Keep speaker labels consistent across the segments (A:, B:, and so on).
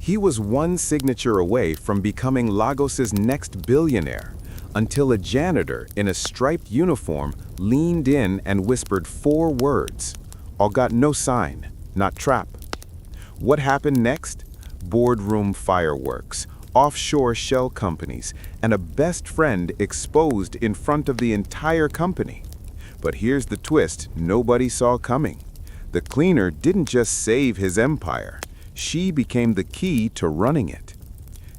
A: He was one signature away from becoming Lagos's next billionaire, until a janitor in a striped uniform leaned in and whispered 4 words. All got no sign, not trap. What happened next? Boardroom fireworks, offshore shell companies, and a best friend exposed in front of the entire company. But here's the twist nobody saw coming. The cleaner didn't just save his empire, she became the key to running it.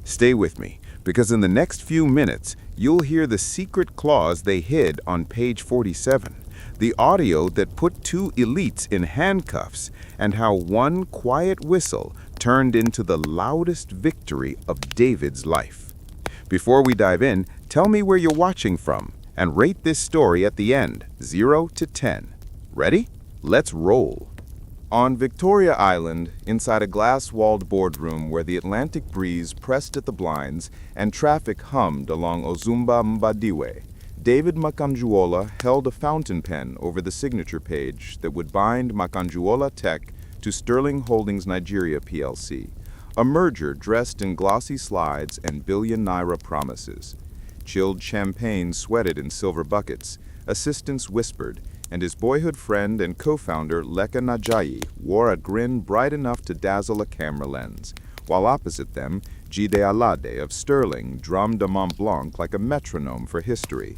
A: Stay with me, because in the next few minutes, you'll hear the secret clause they hid on page 47, the audio that put 2 elites in handcuffs, and how one quiet whistle turned into the loudest victory of David's life. Before we dive in, tell me where you're watching from, and rate this story at the end, 0 to 10. Ready? Let's roll. On Victoria Island, inside a glass-walled boardroom where the Atlantic breeze pressed at the blinds and traffic hummed along Ozumba Mbadiwe, David Makanjuola held a fountain pen over the signature page that would bind Makanjuola Tech to Sterling Holdings Nigeria plc, a merger dressed in glossy slides and billion naira promises. Chilled champagne sweated in silver buckets, assistants whispered, and his boyhood friend and co-founder Lekan Ajayi wore a grin bright enough to dazzle a camera lens, while opposite them, Jide Alade of Sterling drummed a Mont Blanc like a metronome for history.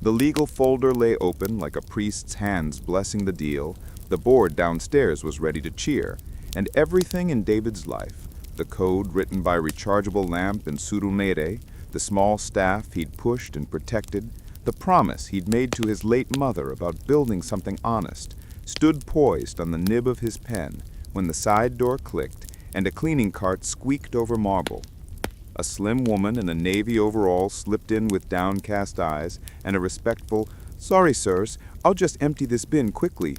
A: The legal folder lay open like a priest's hands blessing the deal, the board downstairs was ready to cheer, and everything in David's life, the code written by rechargeable lamp in Surunere, the small staff he'd pushed and protected, the promise he'd made to his late mother about building something honest, stood poised on the nib of his pen when the side door clicked and a cleaning cart squeaked over marble. A slim woman in a navy overall slipped in with downcast eyes and a respectful, "Sorry, sirs, I'll just empty this bin quickly."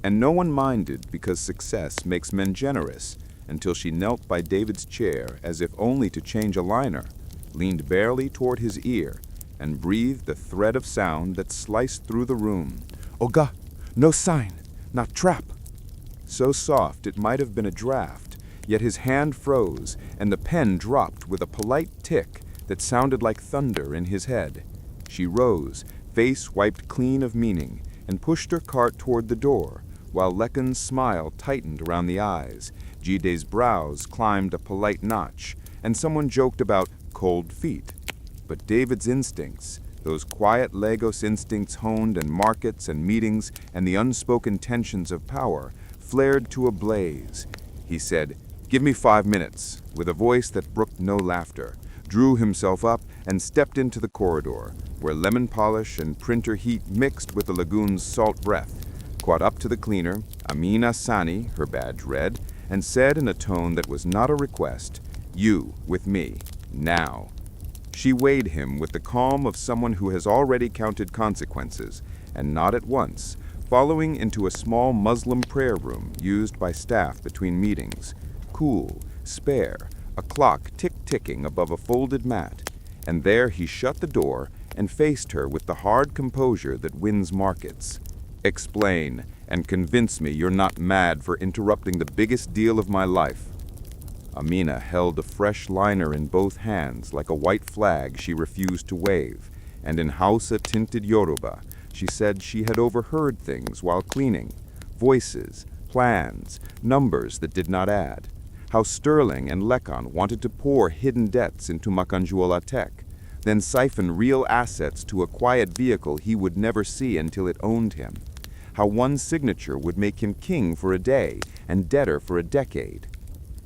A: And no one minded because success makes men generous, until she knelt by David's chair as if only to change a liner, leaned barely toward his ear, and breathed the thread of sound that sliced through the room. "Oga, no sign, not trap." So soft it might have been a draft, yet his hand froze, and the pen dropped with a polite tick that sounded like thunder in his head. She rose, face wiped clean of meaning, and pushed her cart toward the door, while Lekan's smile tightened around the eyes, Jide's brows climbed a polite notch, and someone joked about cold feet. But David's instincts, those quiet Lagos instincts honed in markets and meetings and the unspoken tensions of power, flared to a blaze. He said, "Give me 5 minutes," with a voice that brooked no laughter, drew himself up and stepped into the corridor, where lemon polish and printer heat mixed with the lagoon's salt breath, caught up to the cleaner, Amina Sani, her badge read, and said in a tone that was not a request, "You with me, now." She weighed him with the calm of someone who has already counted consequences, and not at once, following into a small Muslim prayer room used by staff between meetings, cool, spare, a clock tick-ticking above a folded mat, and there he shut the door and faced her with the hard composure that wins markets. "Explain, and convince me you're not mad for interrupting the biggest deal of my life." Amina held a fresh liner in both hands like a white flag she refused to wave, and in Hausa-tinted Yoruba, she said she had overheard things while cleaning, voices, plans, numbers that did not add, how Sterling and Lekan wanted to pour hidden debts into Makanjuola Tech, then siphon real assets to a quiet vehicle he would never see until it owned him, how one signature would make him king for a day and debtor for a decade.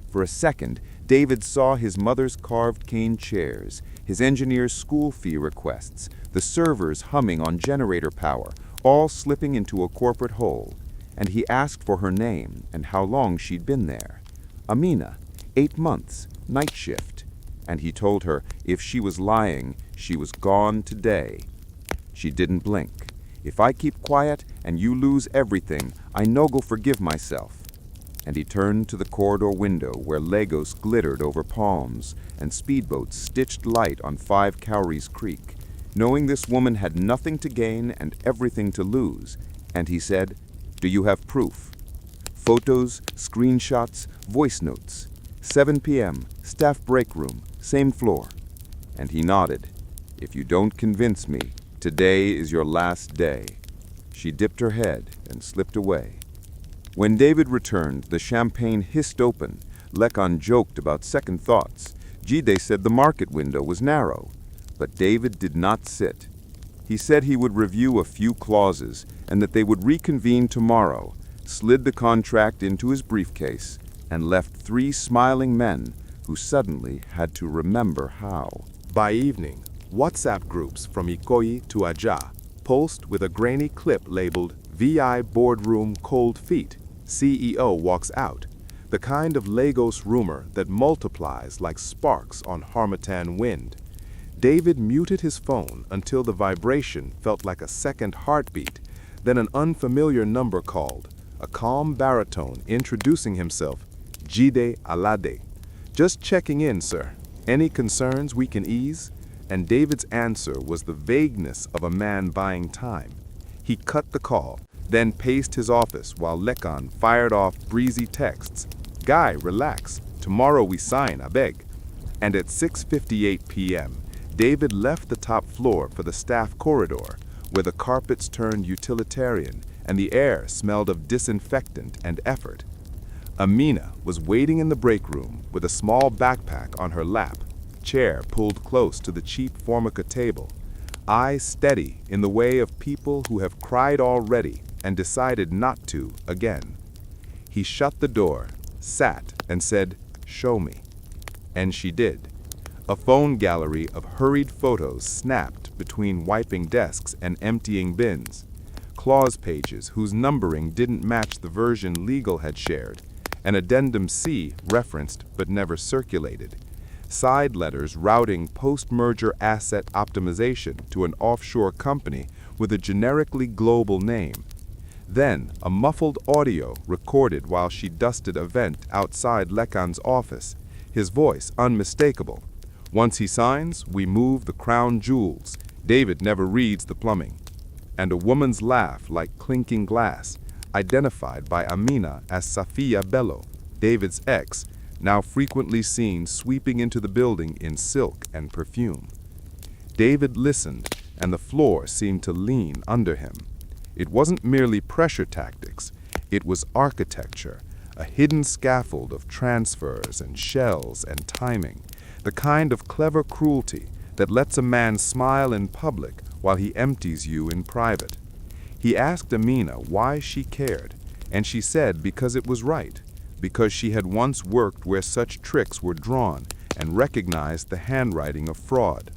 A: For a second, David saw his mother's carved cane chairs, his engineer's school fee requests, the servers humming on generator power, all slipping into a corporate hole, and he asked for her name and how long she'd been there. Amina, 8 months, night shift. And he told her if she was lying, she was gone today. She didn't blink. "If I keep quiet and you lose everything, I no go forgive myself." And he turned to the corridor window where Lagos glittered over palms and speedboats stitched light on 5 Cowries Creek, knowing this woman had nothing to gain and everything to lose, and he said, "Do you have proof? Photos, screenshots, voice notes."
B: 7 p.m., staff break room, same floor. And he nodded. If you don't convince me, today is your last day. She dipped her head and slipped away. When David returned, the champagne hissed open. Lekan joked about second thoughts. Jide said the market window was narrow. But David did not sit. He said he would review a few clauses and that they would reconvene tomorrow, slid the contract into his briefcase, and left 3 smiling men who suddenly had to remember how.
A: By evening, WhatsApp groups from Ikoyi to Ajayi post with a grainy clip labeled VI Boardroom Cold Feet, CEO walks out, the kind of Lagos rumor that multiplies like sparks on harmattan wind. David muted his phone until the vibration felt like a second heartbeat, then an unfamiliar number called, a calm baritone introducing himself, Jide Alade. Just checking in, sir. Any concerns we can ease? And David's answer was the vagueness of a man buying time. He cut the call, then paced his office while Lekan fired off breezy texts. Guy, relax. Tomorrow we sign, I beg. And at 6:58 p.m., David left the top floor for the staff corridor, where the carpets turned utilitarian and the air smelled of disinfectant and effort. Amina was waiting in the break room with a small backpack on her lap, chair pulled close to the cheap formica table, eyes steady in the way of people who have cried already and decided not to again. He shut the door, sat, and said, "Show me." And she did. A phone gallery of hurried photos snapped between wiping desks and emptying bins, clause pages whose numbering didn't match the version legal had shared, an addendum C referenced but never circulated, side letters routing post-merger asset optimization to an offshore company with a generically global name. Then, a muffled audio recorded while she dusted a vent outside Lekan's office, his voice unmistakable. Once he signs, we move the crown jewels. David never reads the plumbing. And a woman's laugh like clinking glass, identified by Amina as Safiya Bello, David's ex, now frequently seen sweeping into the building in silk and perfume. David listened, and the floor seemed to lean under him. It wasn't merely pressure tactics, it was architecture, a hidden scaffold of transfers and shells and timing, the kind of clever cruelty that lets a man smile in public while he empties you in private. He asked Amina why she cared, and she said because it was right, because she had once worked where such tricks were drawn and recognized the handwriting of fraud,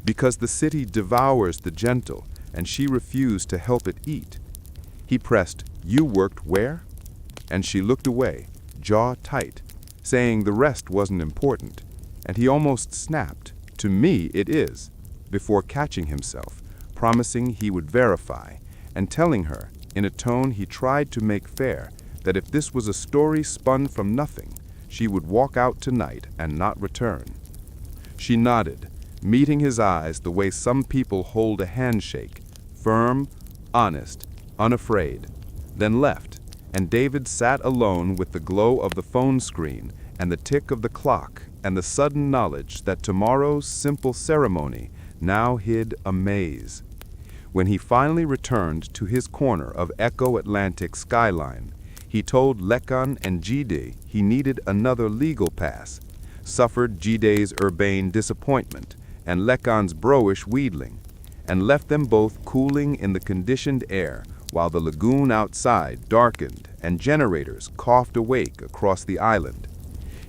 A: because the city devours the gentle and she refused to help it eat. He pressed, "You worked where?" And she looked away, jaw tight, saying the rest wasn't important, and he almost snapped, "To me it is," before catching himself, promising he would verify, and telling her, in a tone he tried to make fair, that if this was a story spun from nothing, she would walk out tonight and not return. She nodded, meeting his eyes the way some people hold a handshake, firm, honest, unafraid, then left, and David sat alone with the glow of the phone screen and the tick of the clock and the sudden knowledge that tomorrow's simple ceremony now hid a maze. When he finally returned to his corner of Eko Atlantic skyline, he told Lekan and Jide he needed another legal pass, suffered Jide's urbane disappointment and Lekan's bro-ish wheedling, and left them both cooling in the conditioned air while the lagoon outside darkened and generators coughed awake across the island.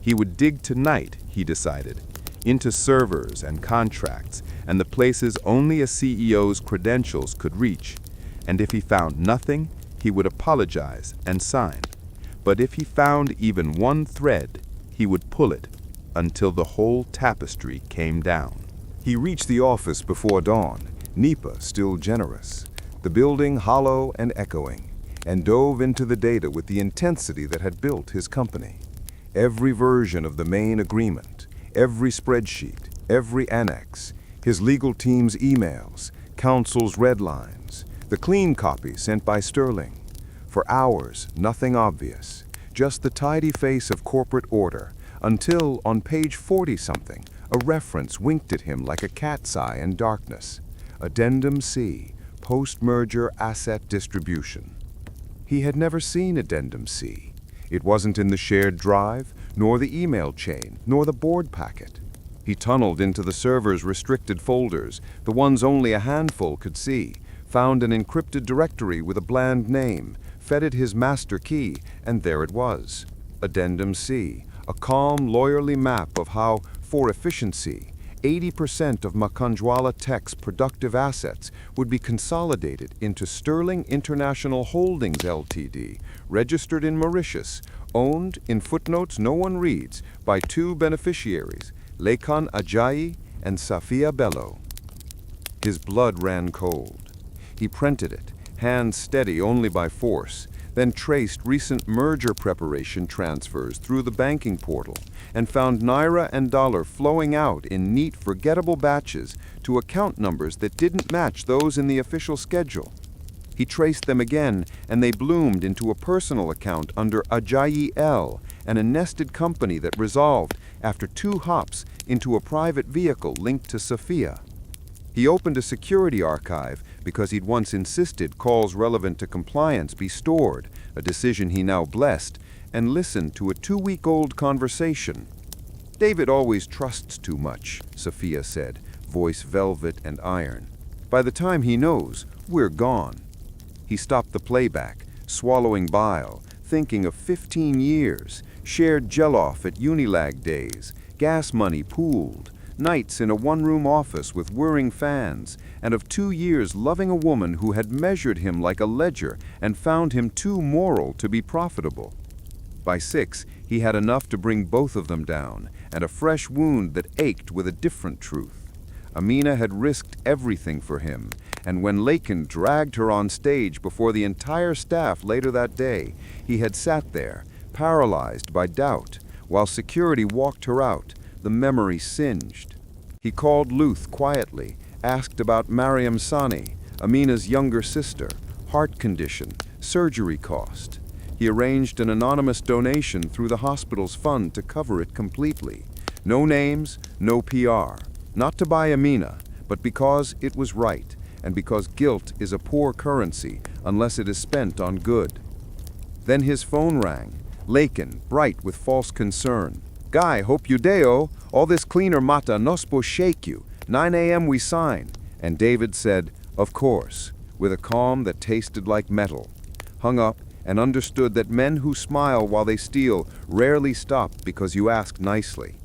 A: He would dig tonight, he decided, into servers and contracts and the places only a CEO's credentials could reach, and if he found nothing, he would apologize and sign. But if he found even one thread, he would pull it until the whole tapestry came down. He reached the office before dawn, Nipa still generous, the building hollow and echoing, and dove into the data with the intensity that had built his company. Every version of the main agreement, every spreadsheet, every annex, his legal team's emails, counsel's red lines, the clean copy sent by Sterling. For hours, nothing obvious, just the tidy face of corporate order, until, on page 40-something, a reference winked at him like a cat's eye in darkness. Addendum C, post-merger asset distribution. He had never seen Addendum C. It wasn't in the shared drive, nor the email chain, nor the board packet. He tunneled into the server's restricted folders, the ones only a handful could see, found an encrypted directory with a bland name, fed it his master key, and there it was. Addendum C, a calm, lawyerly map of how, for efficiency, 80% of Makanjuola Tech's productive assets would be consolidated into Sterling International Holdings Ltd., registered in Mauritius, owned, in footnotes no one reads, by two beneficiaries, Lekan Ajayi and Safia Bello. His blood ran cold. He printed it, hands steady only by force, then traced recent merger preparation transfers through the banking portal and found naira and dollar flowing out in neat, forgettable batches to account numbers that didn't match those in the official schedule. He traced them again, and they bloomed into a personal account under Ajayi L, and a nested company that resolved, after 2 hops, into a private vehicle linked to Safia. He opened a security archive because he'd once insisted calls relevant to compliance be stored, a decision he now blessed, and listened to a 2-week-old conversation. "David always trusts too much," Safia said, voice velvet and iron. "By the time he knows, we're gone." He stopped the playback, swallowing bile, thinking of 15 years, shared jell-off at Unilag days, gas money pooled, nights in a one-room office with whirring fans, and of 2 years loving a woman who had measured him like a ledger and found him too moral to be profitable. By 6, he had enough to bring both of them down, and a fresh wound that ached with a different truth. Amina had risked everything for him, and when Lekan dragged her on stage before the entire staff later that day, he had sat there, paralyzed by doubt, while security walked her out, the memory singed. He called LUTH quietly, asked about Amina Sani, Amina's younger sister, heart condition, surgery cost. He arranged an anonymous donation through the hospital's fund to cover it completely. No names, no PR. Not to buy Amina, but because it was right, and because guilt is a poor currency unless it is spent on good. Then his phone rang. Lekan, bright with false concern. "Guy, hope you deo. All this cleaner mata no spo shake you. 9 a.m. we sign." And David said, "Of course," with a calm that tasted like metal. Hung up and understood that men who smile while they steal rarely stop because you ask nicely.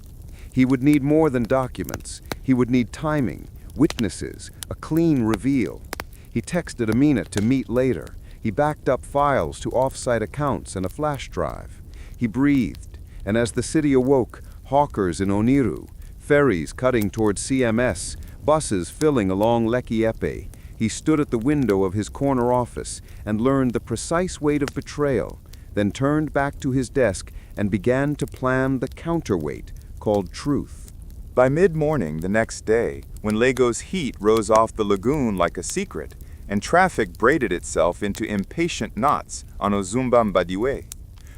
A: He would need more than documents. He would need timing, witnesses, a clean reveal. He texted Amina to meet later. He backed up files to off-site accounts and a flash drive. He breathed, and as the city awoke, hawkers in Oniru, ferries cutting toward CMS, buses filling along Lekki Epe, he stood at the window of his corner office and learned the precise weight of betrayal, then turned back to his desk and began to plan the counterweight called truth.
B: By mid-morning the next day, when Lagos heat rose off the lagoon like a secret, and traffic braided itself into impatient knots on Ozumba Mbadiwe,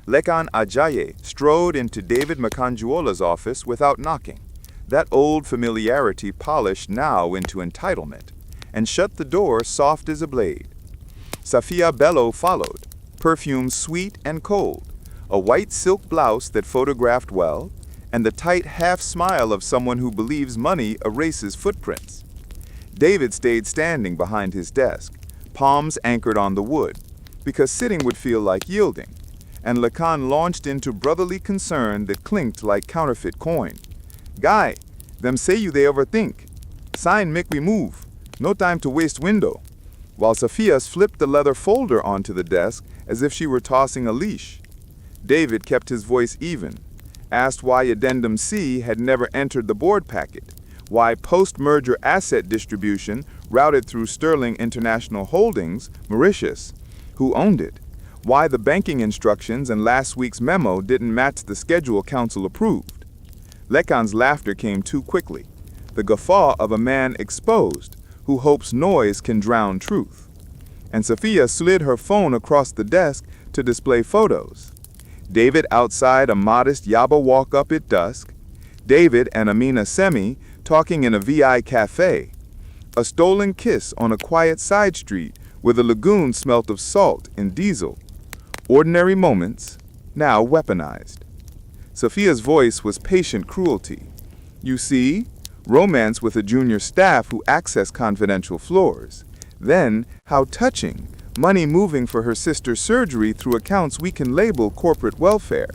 B: Lekan Ajayi strode into David Makanjuola's office without knocking, that old familiarity polished now into entitlement, and shut the door soft as a blade. Safia Bello followed, perfume sweet and cold, a white silk blouse that photographed well, and the tight half-smile of someone who believes money erases footprints. David stayed standing behind his desk, palms anchored on the wood, because sitting would feel like yielding, and Lekan launched into brotherly concern that clinked like counterfeit coin. "Guy, them say you they overthink. Sign make we move. No time to waste window." While Safia flipped the leather folder onto the desk as if she were tossing a leash. David kept his voice even, asked why Addendum C had never entered the board packet, why post-merger asset distribution routed through Sterling International Holdings, Mauritius, who owned it, why the banking instructions and last week's memo didn't match the schedule council approved. Lekan's laughter came too quickly, the guffaw of a man exposed who hopes noise can drown truth. And Safia slid her phone across the desk to display photos. David outside a modest Yaba walk-up at dusk. David and Amina Sani talking in a VI cafe. A stolen kiss on a quiet side street where the lagoon smelt of salt and diesel. Ordinary moments, now weaponized. Sophia's voice was patient cruelty. You see, romance with a junior staff who access confidential floors. Then, how touching, money moving for her sister's surgery through accounts we can label corporate welfare.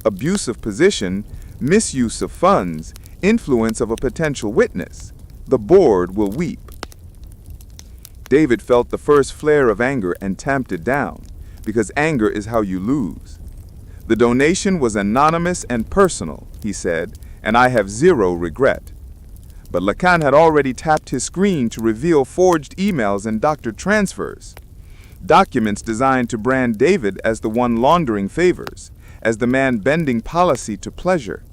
B: Abuse of position, misuse of funds, influence of a potential witness. The board will weep. David felt the first flare of anger and tamped it down, because anger is how you lose. The donation was anonymous and personal, he said, and I have zero regret. But Lekan had already tapped his screen to reveal forged emails and doctor transfers. Documents designed to brand David as the one laundering favors, as the man bending policy to pleasure.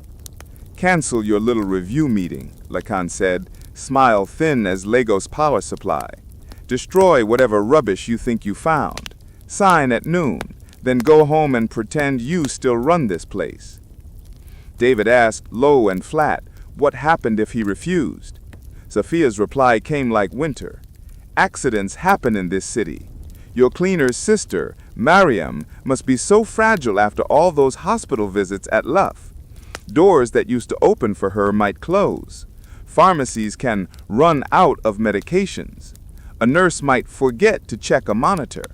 B: Cancel your little review meeting, Lekan said, smile thin as Lagos power supply. Destroy whatever rubbish you think you found. Sign at noon, then go home and pretend you still run this place. David asked, low and flat, what happened if he refused? Sophia's reply came like winter. Accidents happen in this city. Your cleaner's sister, Mariam, must be so fragile after all those hospital visits at LUTH. Doors that used to open for her might close. Pharmacies can run out of medications. A nurse might forget to check a monitor.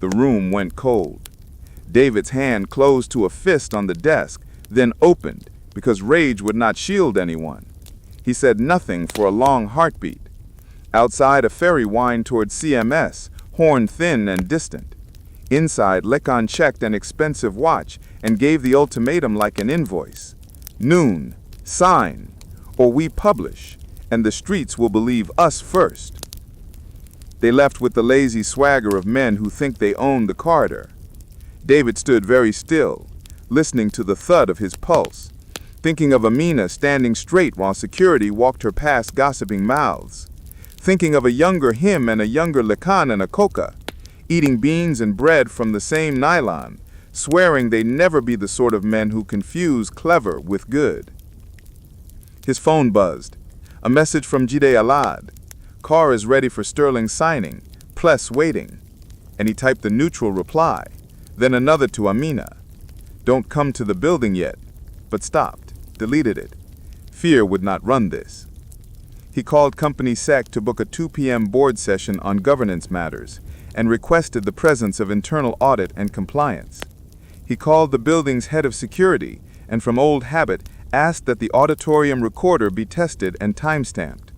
B: The room went cold. David's hand closed to a fist on the desk, then opened, because rage would not shield anyone. He said nothing for a long heartbeat. Outside, a ferry whined toward CMS, horn thin and distant. Inside, Lekan checked an expensive watch and gave the ultimatum like an invoice. Noon, sign, or we publish, and the streets will believe us first. They left with the lazy swagger of men who think they own the corridor. David stood very still, listening to the thud of his pulse, thinking of Amina standing straight while security walked her past gossiping mouths, thinking of a younger him and a younger Lekan and a coca, eating beans and bread from the same nylon, swearing they'd never be the sort of men who confuse clever with good. His phone buzzed. A message from Jide Alad. Car is ready for Sterling signing, Pless waiting. And he typed the neutral reply, then another to Amina. Don't come to the building yet, but stopped, deleted it. Fear would not run this. He called Company Sec to book a 2 p.m. board session on governance matters and requested the presence of internal audit and compliance. He called the building's head of security and from old habit asked that the auditorium recorder be tested and time-stamped.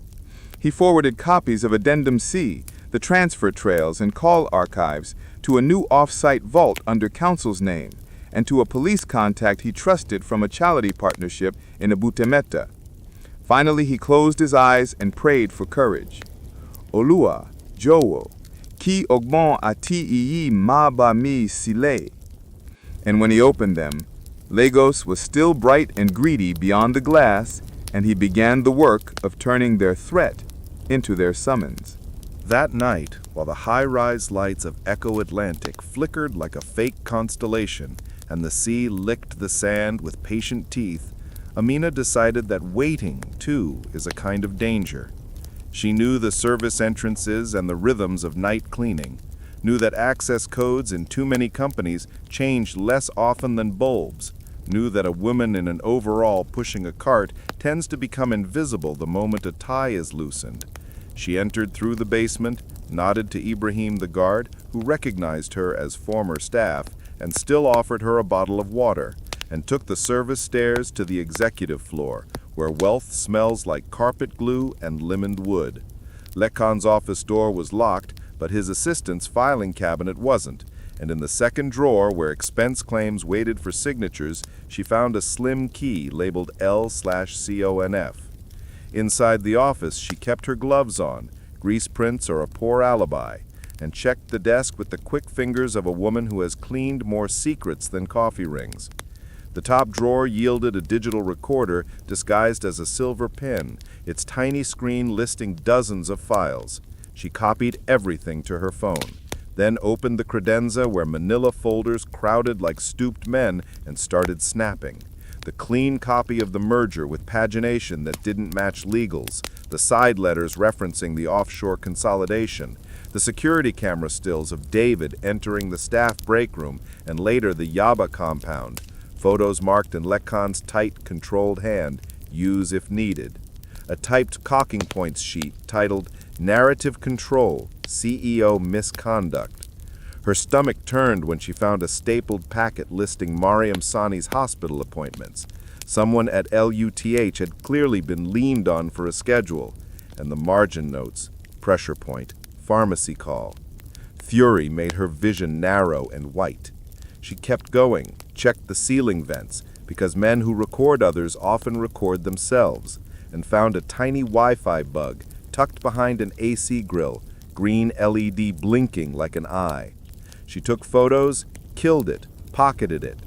B: He forwarded copies of Addendum C, the transfer trails and call archives, to a new off-site vault under council's name, and to a police contact he trusted from a charity partnership in Ebutemeta. Finally, he closed his eyes and prayed for courage. Olua, Jowo, ki ogbon ati iyi ma ba mi sile. And when he opened them, Lagos was still bright and greedy beyond the glass, and he began the work of turning their threat into their summons.
A: That night, while the high-rise lights of Eko Atlantic flickered like a fake constellation and the sea licked the sand with patient teeth, Amina decided that waiting, too, is a kind of danger. She knew the service entrances and the rhythms of night cleaning, knew that access codes in too many companies changed less often than bulbs, knew that a woman in an overall pushing a cart tends to become invisible the moment a tie is loosened. She entered through the basement, nodded to Ibrahim the guard, who recognized her as former staff and still offered her a bottle of water, and took the service stairs to the executive floor, where wealth smells like carpet glue and limoned wood. Lekan's office door was locked, but his assistant's filing cabinet wasn't, and in the second drawer where expense claims waited for signatures, she found a slim key labeled L/CONF. Inside the office, she kept her gloves on, grease prints or a poor alibi, and checked the desk with the quick fingers of a woman who has cleaned more secrets than coffee rings. The top drawer yielded a digital recorder disguised as a silver pen, its tiny screen listing dozens of files. She copied everything to her phone.
C: then opened the credenza where manila folders crowded like stooped men and started snapping. The clean copy of the merger with pagination that didn't match legals, the side letters referencing the offshore consolidation, the security camera stills of David entering the staff break room and later the Yaba compound, photos marked in Lekan's tight, controlled hand, use if needed. A typed talking points sheet titled Narrative Control, CEO Misconduct. Her stomach turned when she found a stapled packet listing Amina Sani's hospital appointments. Someone at LUTH had clearly been leaned on for a schedule, and the margin notes, pressure point, pharmacy call. Fury made her vision narrow and white. She kept going, checked the ceiling vents, because men who record others often record themselves, and found a tiny Wi-Fi bug tucked behind an AC grill, green LED blinking like an eye. She took photos, killed it, pocketed it.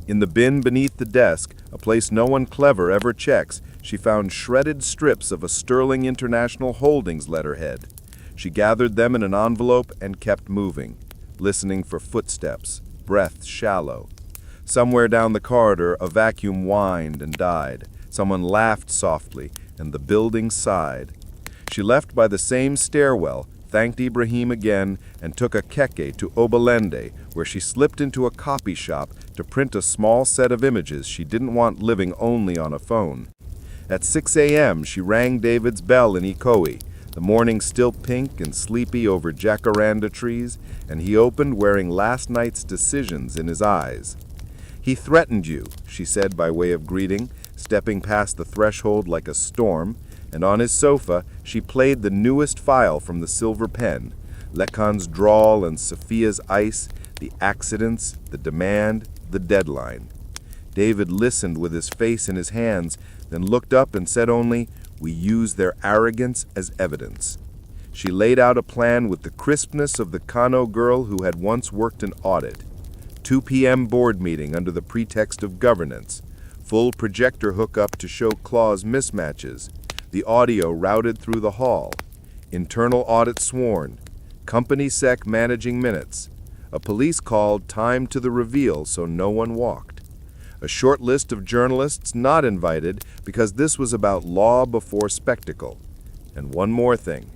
C: In the bin beneath the desk, a place no one clever ever checks, she found shredded strips of a Sterling International Holdings letterhead. She gathered them in an envelope and kept moving, listening for footsteps, breath shallow. Somewhere down the corridor, a vacuum whined and died. Someone laughed softly, and the building sighed. She left by the same stairwell, thanked Ibrahim again, and took a keke to Obalende, where she slipped into a copy shop to print a small set of images she didn't want living only on a phone. At 6 a.m., she rang David's bell in Ikoyi, the morning still pink and sleepy over jacaranda trees, and he opened wearing last night's decisions in his eyes. "He threatened you," she said by way of greeting, stepping past the threshold like a storm, and on his sofa she played the newest file from the silver pen, Lekan's drawl and Sophia's ice, the accidents, the demand, the deadline. David listened with his face in his hands, then looked up and said only, "We use their arrogance as evidence." She laid out a plan with the crispness of the Kano girl who had once worked an audit. 2 p.m. board meeting under the pretext of governance. Full projector hookup to show clause mismatches. The audio routed through the hall. Internal audit sworn. Company sec managing minutes. A police call timed to the reveal so no one walked. A short list of journalists not invited because this was about law before spectacle. And one more thing.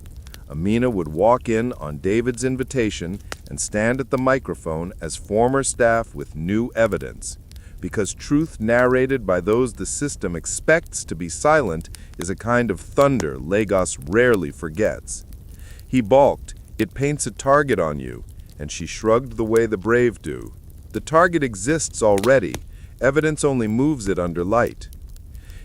C: Amina would walk in on David's invitation and stand at the microphone as former staff with new evidence. Because truth narrated by those the system expects to be silent is a kind of thunder Lagos rarely forgets. He balked. "It paints a target on you," and she shrugged the way the brave do. "The target exists already. Evidence only moves it under light."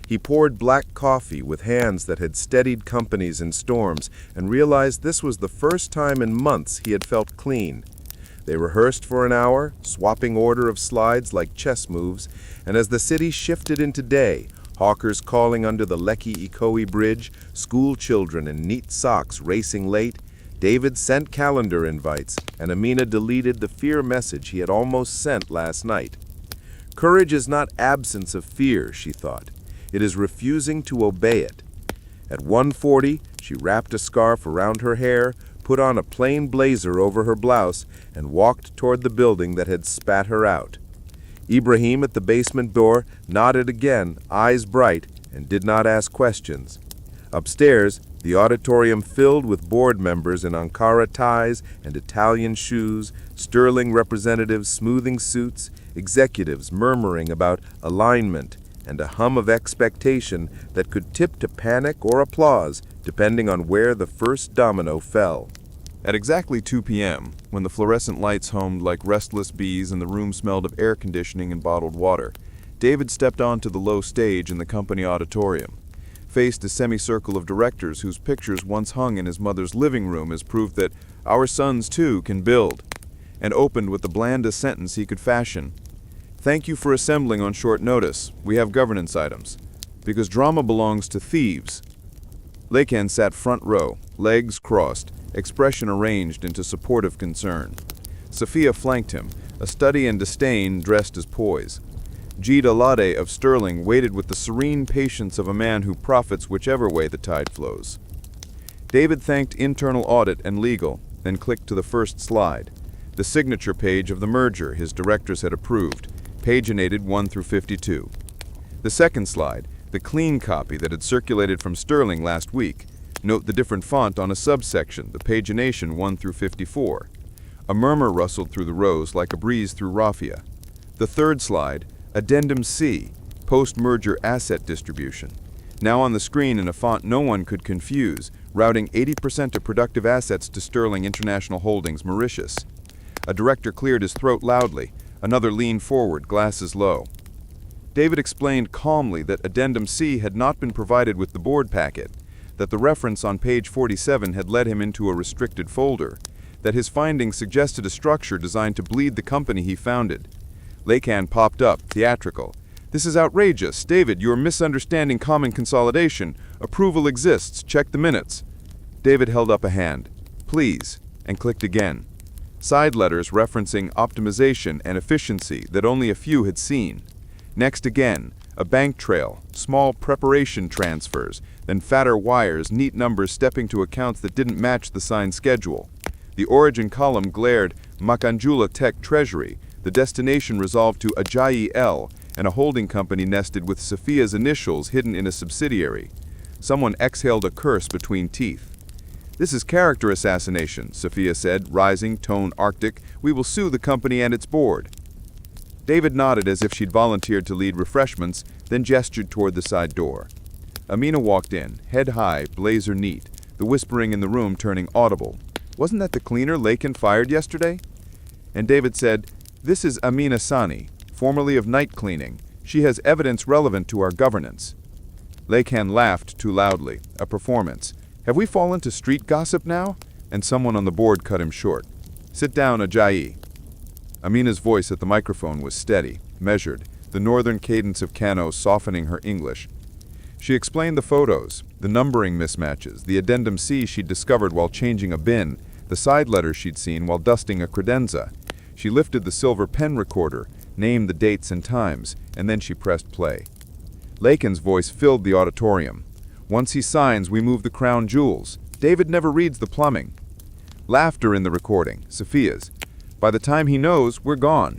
C: He poured black coffee with hands that had steadied companies in storms and realized this was the first time in months he had felt clean. They rehearsed for an hour, swapping order of slides like chess moves, and as the city shifted into day, hawkers calling under the Lekki Ikoyi bridge, school children in neat socks racing late, David sent calendar invites, and Amina deleted the fear message he had almost sent last night. Courage is not absence of fear, she thought. It is refusing to obey it. At 1:40, she wrapped a scarf around her hair, put on a plain blazer over her blouse, and walked toward the building that had spat her out. Ibrahim at the basement door nodded again, eyes bright, and did not ask questions. Upstairs, the auditorium filled with board members in Ankara ties and Italian shoes, sterling representatives smoothing suits, executives murmuring about alignment, and a hum of expectation that could tip to panic or applause, depending on where the first domino fell.
A: At exactly 2 p.m., when the fluorescent lights hummed like restless bees and the room smelled of air conditioning and bottled water, David stepped onto the low stage in the company auditorium, faced a semicircle of directors whose pictures once hung in his mother's living room as proof that our sons, too, can build, and opened with the blandest sentence he could fashion. "Thank you for assembling on short notice. We have governance items. Because drama belongs to thieves." Lekan sat front row, legs crossed, expression arranged into supportive concern. Sophia flanked him, a study in disdain dressed as poise. Jida Lade of Sterling waited with the serene patience of a man who profits whichever way the tide flows. David thanked internal audit and legal, then clicked to the first slide.
C: The signature page of the merger his directors had approved, paginated 1 through 52. The second slide, the clean copy that had circulated from Sterling last week. Note the different font on a subsection, the pagination 1 through 54. A murmur rustled through the rows like a breeze through raffia. The third slide, Addendum C, post-merger asset distribution. Now on the screen in a font no one could confuse, routing 80% of productive assets to Sterling International Holdings, Mauritius. A director cleared his throat loudly. Another leaned forward, glasses low. David explained calmly that Addendum C had not been provided with the board packet, that the reference on page 47 had led him into a restricted folder, that his findings suggested a structure designed to bleed the company he founded. Lekan popped up, theatrical. "This is outrageous. David, you are misunderstanding common consolidation. Approval exists. Check the minutes." David held up a hand. "Please," and clicked again. Side letters referencing optimization and efficiency that only a few had seen. Next again, a bank trail, small preparation transfers, then fatter wires, neat numbers stepping to accounts that didn't match the signed schedule. The origin column glared Makanjuola Tech Treasury, the destination resolved to Ajayi L, and a holding company nested with Sophia's initials hidden in a subsidiary. Someone exhaled a curse between teeth. "This is character assassination," Sophia said, rising, tone arctic. "We will sue the company and its board." David nodded as if she'd volunteered to lead refreshments, then gestured toward the side door. Amina walked in, head high, blazer neat, the whispering in the room turning audible. "Wasn't that the cleaner Lekan fired yesterday?" And David said, "This is Amina Sani, formerly of night cleaning. She has evidence relevant to our governance." Lekan laughed too loudly, a performance. "Have we fallen to street gossip now?" And someone on the board cut him short. "Sit down, Ajayi." Amina's voice at the microphone was steady, measured, the northern cadence of Kano softening her English. She explained the photos, the numbering mismatches, the addendum C she'd discovered while changing a bin, the side letters she'd seen while dusting a credenza. She lifted the silver pen recorder, named the dates and times, and then she pressed play. Lekan's voice filled the auditorium. "Once he signs, we move the crown jewels. David never reads the plumbing." Laughter in the recording, Sophia's. "By the time he knows, we're gone."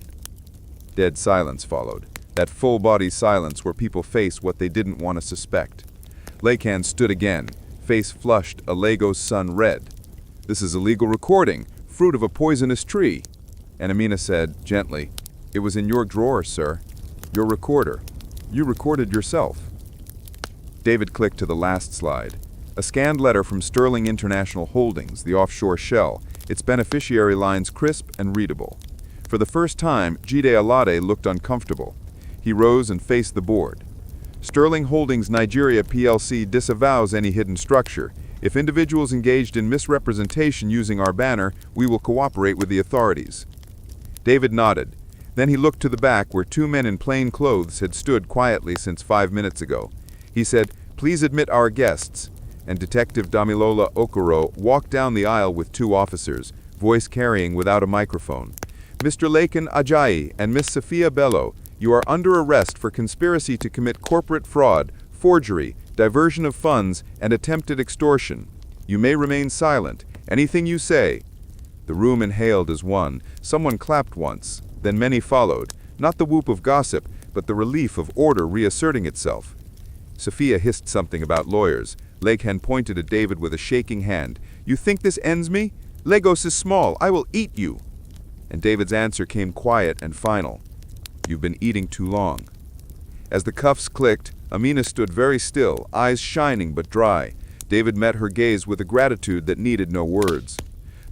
C: Dead silence followed, that full-body silence where people face what they didn't want to suspect. Lekan stood again, face flushed, a Lagos sun red. "This is a legal recording, fruit of a poisonous tree." And Amina said, gently, "It was in your drawer, sir. Your recorder. You recorded yourself." David clicked to the last slide. A scanned letter from Sterling International Holdings, the offshore shell, its beneficiary lines crisp and readable. For the first time, Jide Alade looked uncomfortable. He rose and faced the board. "Sterling Holdings Nigeria PLC disavows any hidden structure. If individuals engaged in misrepresentation using our banner, we will cooperate with the authorities." David nodded. Then he looked to the back where two men in plain clothes had stood quietly since 5 minutes ago. He said, "Please admit our guests." And Detective Damilola Okoro walked down the aisle with two officers, voice carrying without a microphone. "Mr. Lekan Ajayi and Miss Sophia Bello, you are under arrest for conspiracy to commit corporate fraud, forgery, diversion of funds, and attempted extortion. You may remain silent. Anything you say." The room inhaled as one. Someone clapped once. Then many followed. Not the whoop of gossip, but the relief of order reasserting itself. Sophia hissed something about lawyers. Lekan pointed at David with a shaking hand. "You think this ends me? Lagos is small. I will eat you." And David's answer came quiet and final. "You've been eating too long." As the cuffs clicked, Amina stood very still, eyes shining but dry. David met her gaze with a gratitude that needed no words.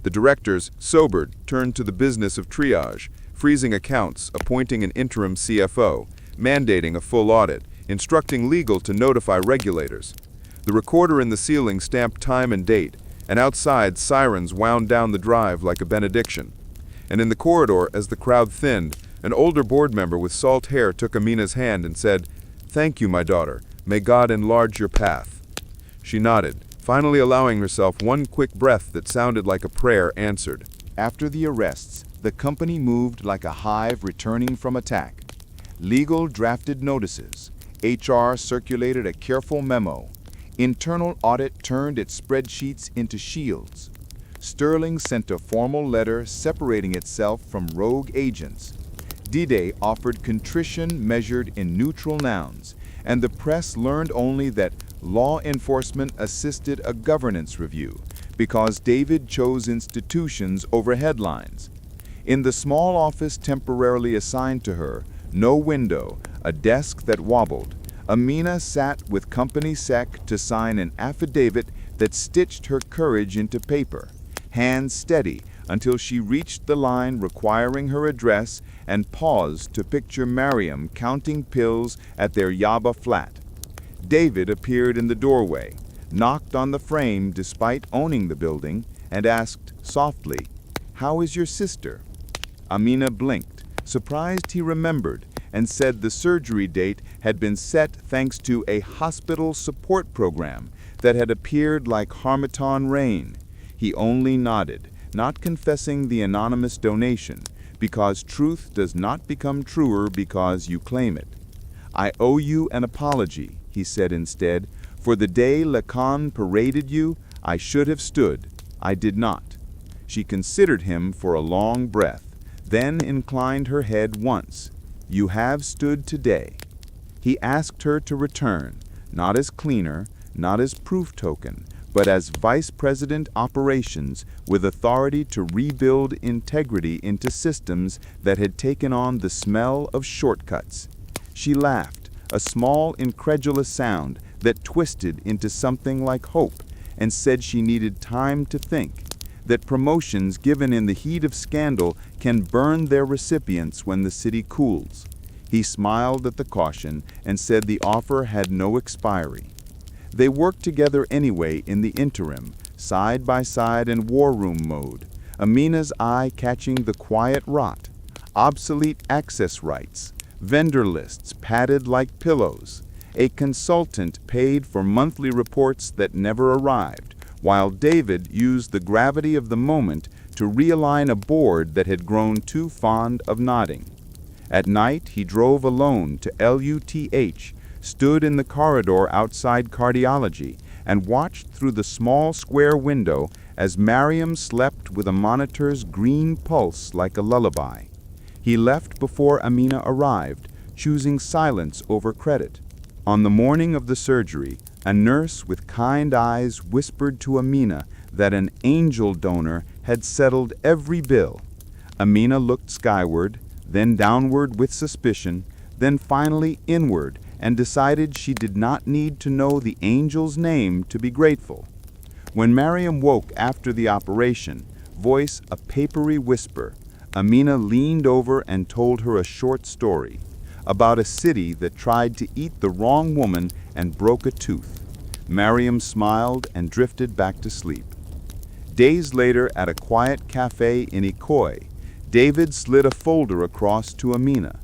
C: The directors, sobered, turned to the business of triage, freezing accounts, appointing an interim CFO, mandating a full audit, instructing legal to notify regulators. The recorder in the ceiling stamped time and date, and outside sirens wound down the drive like a benediction. And in the corridor, as the crowd thinned, an older board member with salt hair took Amina's hand and said, "Thank you, my daughter. May God enlarge your path." She nodded, finally allowing herself one quick breath that sounded like a prayer answered.
D: After the arrests, the company moved like a hive returning from attack. Legal drafted notices. HR circulated a careful memo. Internal audit turned its spreadsheets into shields. Sterling sent a formal letter separating itself from rogue agents. D-Day offered contrition measured in neutral nouns, and the press learned only that law enforcement assisted a governance review because David chose institutions over headlines. In the small office temporarily assigned to her, no window, a desk that wobbled, Amina sat with company sec to sign an affidavit that stitched her courage into paper, hands steady until she reached the line requiring her address and paused to picture Mariam counting pills at their Yaba flat. David appeared in the doorway, knocked on the frame despite owning the building, and asked softly, "How is your sister?" Amina blinked, surprised he remembered, and said the surgery date had been set thanks to a hospital support program that had appeared like Harmattan rain. He only nodded, not confessing the anonymous donation, because truth does not become truer because you claim it. "I owe you an apology," he said instead. "For the day Lekan paraded you, I should have stood. I did not." She considered him for a long breath, then inclined her head once. "You have stood today." He asked her to return, not as cleaner, not as proof token, but as Vice President Operations with authority to rebuild integrity into systems that had taken on the smell of shortcuts. She laughed, a small incredulous sound that twisted into something like hope, and said she needed time to think, that promotions given in the heat of scandal can burn their recipients when the city cools. He smiled at the caution and said the offer had no expiry. They worked together anyway in the interim, side by side in war room mode, Amina's eye catching the quiet rot, obsolete access rights, vendor lists padded like pillows, a consultant paid for monthly reports that never arrived, while David used the gravity of the moment to realign a board that had grown too fond of nodding. At night he drove alone to LUTH, stood in the corridor outside cardiology, and watched through the small square window as Mariam slept with a monitor's green pulse like a lullaby. He left before Amina arrived, choosing silence over credit. On the morning of the surgery, a nurse with kind eyes whispered to Amina that an angel donor had settled every bill. Amina looked skyward, then downward with suspicion, then finally inward, and decided she did not need to know the angel's name to be grateful. When Mariam woke after the operation, voice a papery whisper, Amina leaned over and told her a short story about a city that tried to eat the wrong woman and broke a tooth. Mariam smiled and drifted back to sleep. Days later, at a quiet cafe in Ikoyi, David slid a folder across to Amina.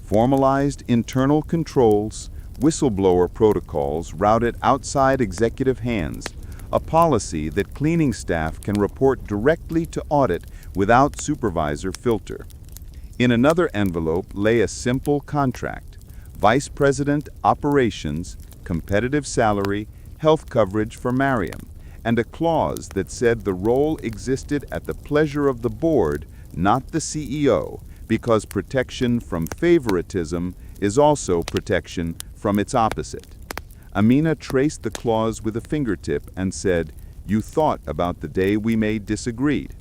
D: Formalized internal controls, whistleblower protocols routed outside executive hands, a policy that cleaning staff can report directly to audit without supervisor filter. In another envelope lay a simple contract: Vice President Operations, competitive salary, health coverage for Mariam, and a clause that said the role existed at the pleasure of the board, not the CEO, because protection from favoritism is also protection from its opposite. Amina traced the clause with a fingertip and said, "You thought about the day we may disagreed."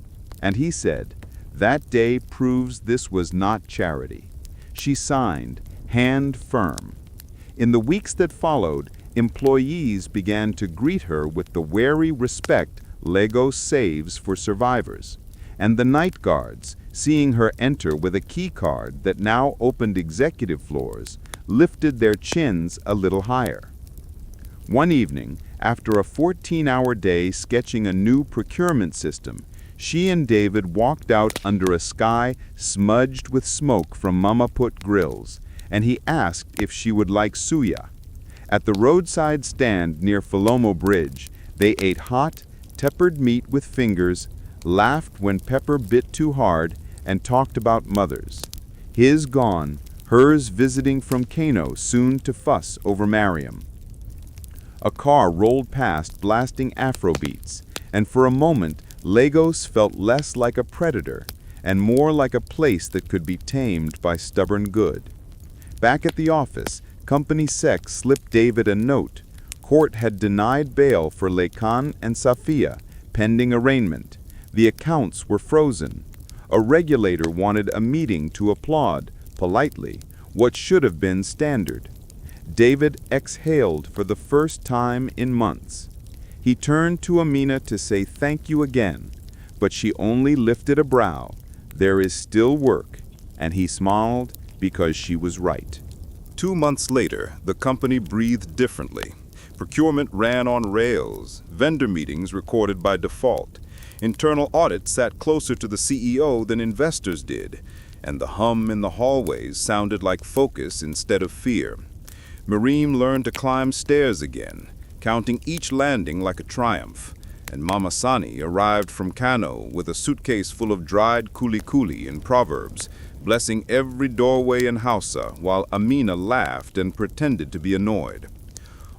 D: And he said, "That day proves this was not charity." She signed, hand firm. In the weeks that followed, employees began to greet her with the wary respect Lego saves for survivors. And the night guards, seeing her enter with a key card that now opened executive floors, lifted their chins a little higher. One evening, after a 14-hour day sketching a new procurement system, she and David walked out under a sky smudged with smoke from Mama Put grills, and he asked if she would like suya. At the roadside stand near Falomo Bridge, they ate hot, peppered meat with fingers, laughed when pepper bit too hard, and talked about mothers. His gone, hers visiting from Kano soon to fuss over Mariam. A car rolled past blasting Afrobeats, and for a moment Lagos felt less like a predator and more like a place that could be tamed by stubborn good. Back at the office, Company Sec slipped David a note. Court had denied bail for Lekan and Safia, pending arraignment. The accounts were frozen. A regulator wanted a meeting to applaud, politely, what should have been standard. David exhaled for the first time in months. He turned to Amina to say thank you again, but she only lifted a brow. There is still work, and he smiled because she was right.
C: 2 months later, the company breathed differently. Procurement ran on rails, vendor meetings recorded by default. Internal audit sat closer to the CEO than investors did, and the hum in the hallways sounded like focus instead of fear. Mareem learned to climb stairs again, counting each landing like a triumph, and Mama Sani arrived from Kano with a suitcase full of dried kuli and proverbs, blessing every doorway in Hausa while Amina laughed and pretended to be annoyed.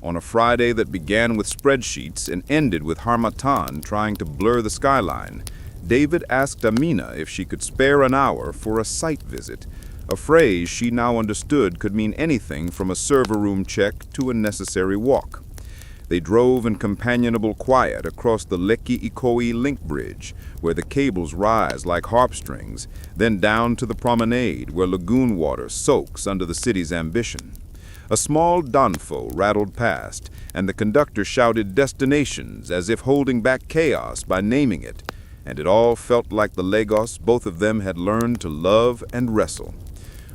C: On a Friday that began with spreadsheets and ended with Harmattan trying to blur the skyline, David asked Amina if she could spare an hour for a site visit, a phrase she now understood could mean anything from a server room check to a necessary walk. They drove in companionable quiet across the Ikoyi link bridge, where the cables rise like harp strings, then down to the promenade where lagoon water soaks under the city's ambition. A small danfo rattled past, and the conductor shouted destinations as if holding back chaos by naming it, and it all felt like the Lagos both of them had learned to love and wrestle.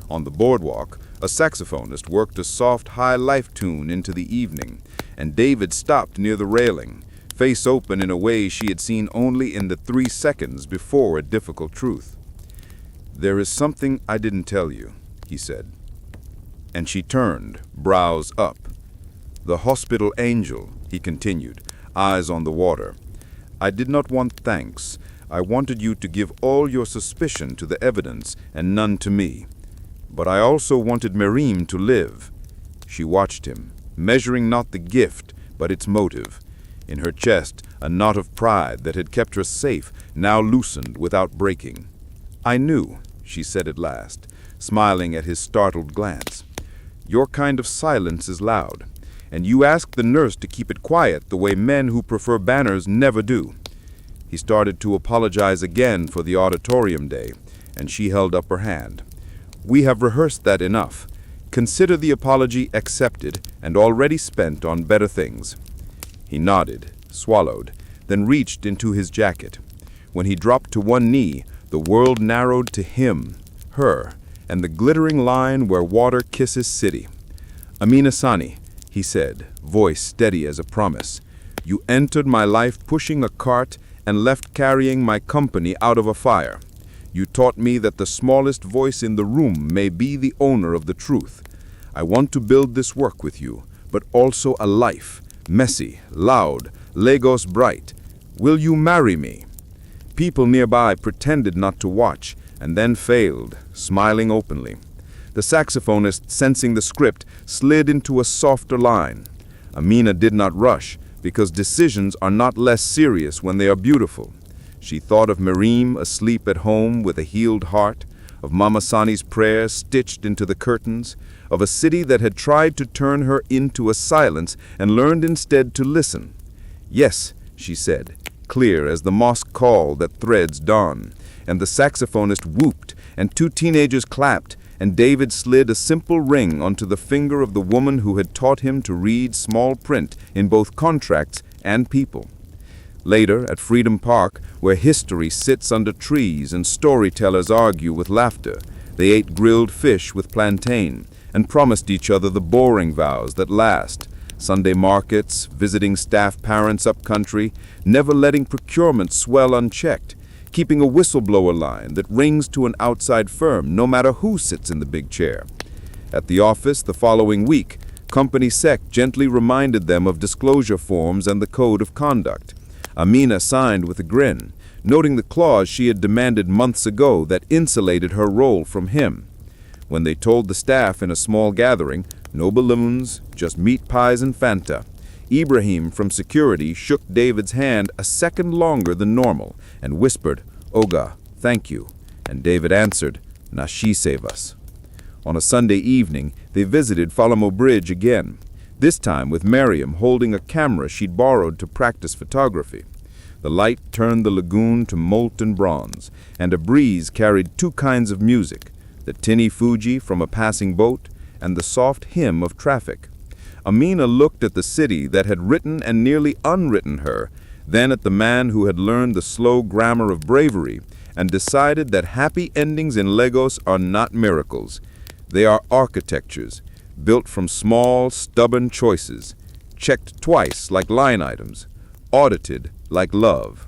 C: On the boardwalk, a saxophonist worked a soft high life tune into the evening, and David stopped near the railing, face open in a way she had seen only in the 3 seconds before a difficult truth. "There is something I didn't tell you," he said. And she turned, brows up. "The hospital angel," he continued, eyes on the water. "I did not want thanks. I wanted you to give all your suspicion to the evidence and none to me. But I also wanted Mareem to live." She watched him, measuring not the gift, but its motive. In her chest, a knot of pride that had kept her safe now loosened without breaking. "I knew," she said at last, smiling at his startled glance. "Your kind of silence is loud, and you asked the nurse to keep it quiet the way men who prefer banners never do." He started to apologize again for the auditorium day, and she held up her hand. "We have rehearsed that enough. Consider the apology accepted and already spent on better things." He nodded, swallowed, then reached into his jacket. When he dropped to one knee, the world narrowed to him, her, and the glittering line where water kisses city. "Amina Sani," he said, voice steady as a promise, "you entered my life pushing a cart and left carrying my company out of a fire. You taught me that the smallest voice in the room may be the owner of the truth. I want to build this work with you, but also a life, messy, loud, Lagos bright. Will you marry me?" People nearby pretended not to watch, and then failed, smiling openly. The saxophonist, sensing the script, slid into a softer line. Amina did not rush, because decisions are not less serious when they are beautiful. She thought of Mareem asleep at home with a healed heart, of Mama Sani's prayers stitched into the curtains, of a city that had tried to turn her into a silence and learned instead to listen. "Yes," she said, clear as the mosque call that threads dawn, and the saxophonist whooped, and 2 teenagers clapped, and David slid a simple ring onto the finger of the woman who had taught him to read small print in both contracts and people. Later, at Freedom Park, where history sits under trees and storytellers argue with laughter, they ate grilled fish with plantain and promised each other the boring vows that last. Sunday markets, visiting staff parents up country, never letting procurement swell unchecked, keeping a whistleblower line that rings to an outside firm no matter who sits in the big chair. At the office the following week, Company Sec gently reminded them of disclosure forms and the code of conduct. Amina signed with a grin, noting the clause she had demanded months ago that insulated her role from him. When they told the staff in a small gathering, no balloons, just meat pies and Fanta. Ibrahim from security shook David's hand a second longer than normal and whispered, "Oga, thank you." And David answered, "Nashi save us." On a Sunday evening, they visited Falamo Bridge again, this time with Miriam holding a camera she'd borrowed to practice photography. The light turned the lagoon to molten bronze, and a breeze carried two kinds of music, the tinny Fuji from a passing boat and the soft hymn of traffic. Amina looked at the city that had written and nearly unwritten her, then at the man who had learned the slow grammar of bravery, and decided that happy endings in Lagos are not miracles. They are architectures, built from small, stubborn choices, checked twice like line items, audited like love.